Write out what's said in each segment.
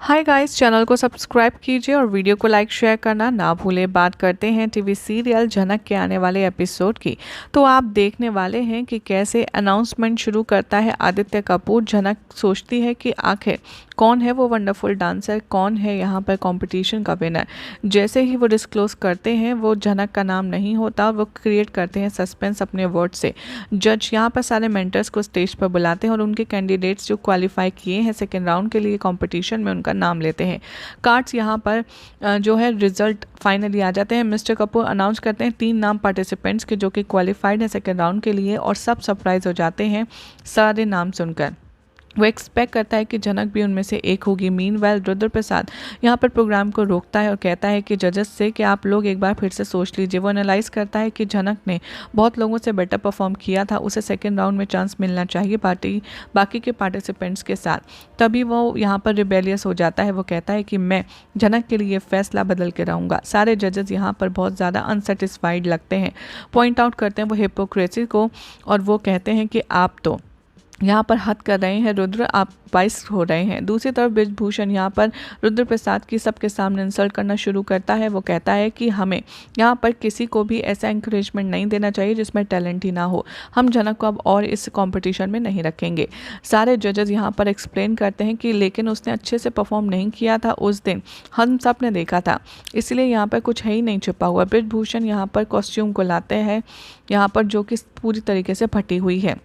Hi guys, channel को subscribe कीजिए और वीडियो को लाइक शेयर करना ना भूलें। बात करते हैं टीवी सीरियल झनक के आने वाले एपिसोड की। तो आप देखने वाले हैं कि कैसे अनाउंसमेंट शुरू करता है आदित्य कपूर। झनक सोचती है कि आखिर कौन है वो वंडरफुल डांसर, कौन है यहाँ पर कंपटीशन का विनर। जैसे ही वो डिस्क्लोज करते हैं वो झनक का नाम नहीं होता, वो क्रिएट करते हैं सस्पेंस अपने वर्ड से। जज यहाँ पर सारे मेंटर्स को स्टेज पर बुलाते हैं और उनके कैंडिडेट्स जो क्वालिफाई किए हैं सेकेंड राउंड के लिए कॉम्पिटिशन में, उनका नाम लेते हैं। कार्ड्स यहाँ पर जो है रिजल्ट फाइनली आ जाते हैं। मिस्टर कपूर अनाउंस करते हैं 3 नाम पार्टिसिपेंट्स के जो कि क्वालिफाइड है सेकेंड राउंड के लिए, और सब सरप्राइज हो जाते हैं सारे नाम सुनकर। वो एक्सपेक्ट करता है कि झनक भी उनमें से एक होगी। मीनवाइल रुद्र प्रसाद यहाँ पर प्रोग्राम को रोकता है और कहता है कि जजेस से कि आप लोग एक बार फिर से सोच लीजिए। वो एनालाइज करता है कि झनक ने बहुत लोगों से बेटर परफॉर्म किया था, उसे सेकेंड राउंड में चांस मिलना चाहिए बाकी के पार्टिसिपेंट्स के साथ। तभी वो यहाँ पर रिबेलियस हो जाता है। वो कहता है कि मैं झनक के लिए फैसला बदल के रहूँगा। सारे जजेस यहाँ पर बहुत ज़्यादा अनसेटिस्फाइड लगते हैं, पॉइंट आउट करते हैं वो हिपोक्रेसी को, और वो कहते हैं कि आप तो यहाँ पर हद कर रहे हैं रुद्र, आप बाइस हो रहे हैं। दूसरी तरफ ब्रिजभूषण यहाँ पर रुद्र प्रसाद की सबके सामने इंसल्ट करना शुरू करता है। वो कहता है कि हमें यहाँ पर किसी को भी ऐसा इंकरेजमेंट नहीं देना चाहिए जिसमें टैलेंट ही ना हो। हम झनक को अब और इस कंपटीशन में नहीं रखेंगे। सारे जजेस यहाँ पर एक्सप्लेन करते हैं कि लेकिन उसने अच्छे से परफॉर्म नहीं किया था उस दिन, हम सब ने देखा था, इसलिए यहाँ पर कुछ है ही नहीं छुपा हुआ। ब्रिजभूषण यहाँ पर कॉस्ट्यूम को लाते हैं यहाँ पर, जो कि पूरी तरीके से फटी हुई है,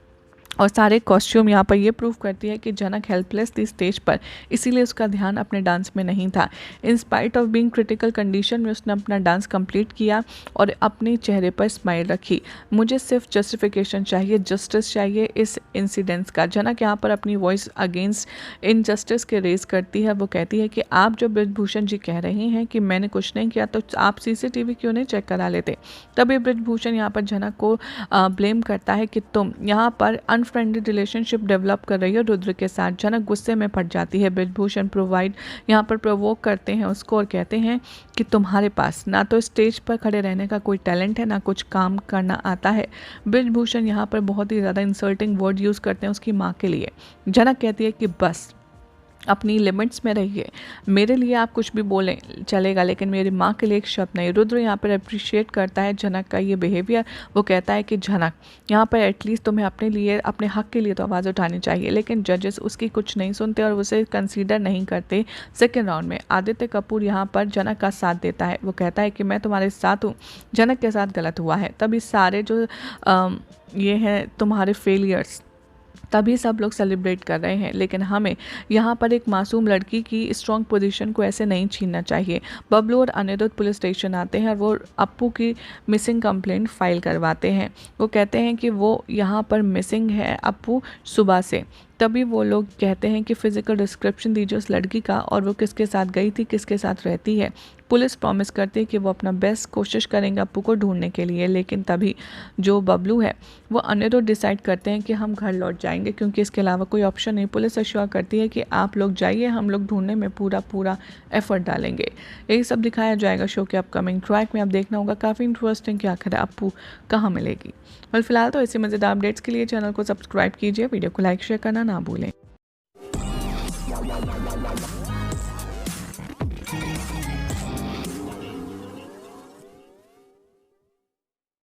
और सारे कॉस्ट्यूम यहाँ पर ये प्रूव करती है कि झनक हेल्पलेस थी स्टेज पर, इसीलिए उसका ध्यान अपने डांस में नहीं था। In spite of being critical condition में उसने अपना डांस कंप्लीट किया और अपने चेहरे पर स्माइल रखी। मुझे सिर्फ जस्टिफिकेशन चाहिए, जस्टिस चाहिए इस इंसिडेंट्स का। झनक यहाँ पर अपनी वॉइस अगेंस्ट इनजस्टिस के रेज करती है। वो कहती है कि आप जो ब्रिजभूषण जी कह रहे हैं कि मैंने कुछ नहीं किया, तो आप CCTV क्यों नहीं चेक करा लेते। तभी ब्रिजभूषण यहाँ पर झनक को ब्लेम करता है कि तुम यहाँ पर फ्रेंडली रिलेशनशिप डेवलप कर रही है रुद्र के साथ। झनक गुस्से में फट जाती है। ब्रिजभूषण यहाँ पर प्रोवोक करते हैं उसको और कहते हैं कि तुम्हारे पास ना तो स्टेज पर खड़े रहने का कोई टैलेंट है, ना कुछ काम करना आता है। ब्रिजभूषण यहाँ पर बहुत ही ज़्यादा इंसल्टिंग वर्ड यूज़ करते हैं उसकी माँ के लिए। झनक कहती है कि बस अपनी लिमिट्स में रहिए, मेरे लिए आप कुछ भी बोलें चलेगा, लेकिन मेरी माँ के लिए एक शब्द नहीं। रुद्र यहाँ पर अप्रिशिएट करता है झनक का ये बिहेवियर। वो कहता है कि झनक यहाँ पर एटलीस्ट तुम्हें अपने लिए, अपने हक के लिए तो आवाज़ उठानी चाहिए, लेकिन जजेस उसकी कुछ नहीं सुनते और उसे कंसीडर नहीं करते। सेकेंड राउंड में आदित्य कपूर यहाँ पर झनक का साथ देता है। वो कहता है कि मैं तुम्हारे साथ हूँ, झनक के साथ गलत हुआ है। तभी सारे जो ये हैं तुम्हारे फेलियर्स, तभी सब लोग सेलिब्रेट कर रहे हैं, लेकिन हमें यहाँ पर एक मासूम लड़की की स्ट्रॉन्ग पोजीशन को ऐसे नहीं छीनना चाहिए। बबलू और अनिरुद्ध पुलिस स्टेशन आते हैं और वो अप्पू की मिसिंग कंप्लेंट फाइल करवाते हैं। वो कहते हैं कि वो यहाँ पर मिसिंग है अप्पू सुबह से। तभी वो लोग कहते हैं कि फिजिकल डिस्क्रिप्शन दीजिए उस लड़की का, और वो किसके साथ गई थी, किसके साथ रहती है। पुलिस प्रॉमिस करती है कि वो अपना बेस्ट कोशिश करेंगे अप्पू को ढूंढने के लिए, लेकिन तभी जो बबलू है वो अनिरुद्ध डिसाइड करते हैं कि हम घर लौट जाएंगे क्योंकि इसके अलावा कोई ऑप्शन नहीं। पुलिस अश्योर करती है कि आप लोग जाइए, हम लोग ढूंढने में पूरा एफर्ट डालेंगे। यही सब दिखाया जाएगा शो के अपकमिंग ट्रैक में। आप देखना होगा काफ़ी इंटरेस्टिंग कि आखिर अप्पू कहाँ मिलेगी। और फिलहाल तो ऐसे मज़ेदार अपडेट्स के लिए चैनल को सब्सक्राइब कीजिए, वीडियो को लाइक शेयर करना ना भूलें।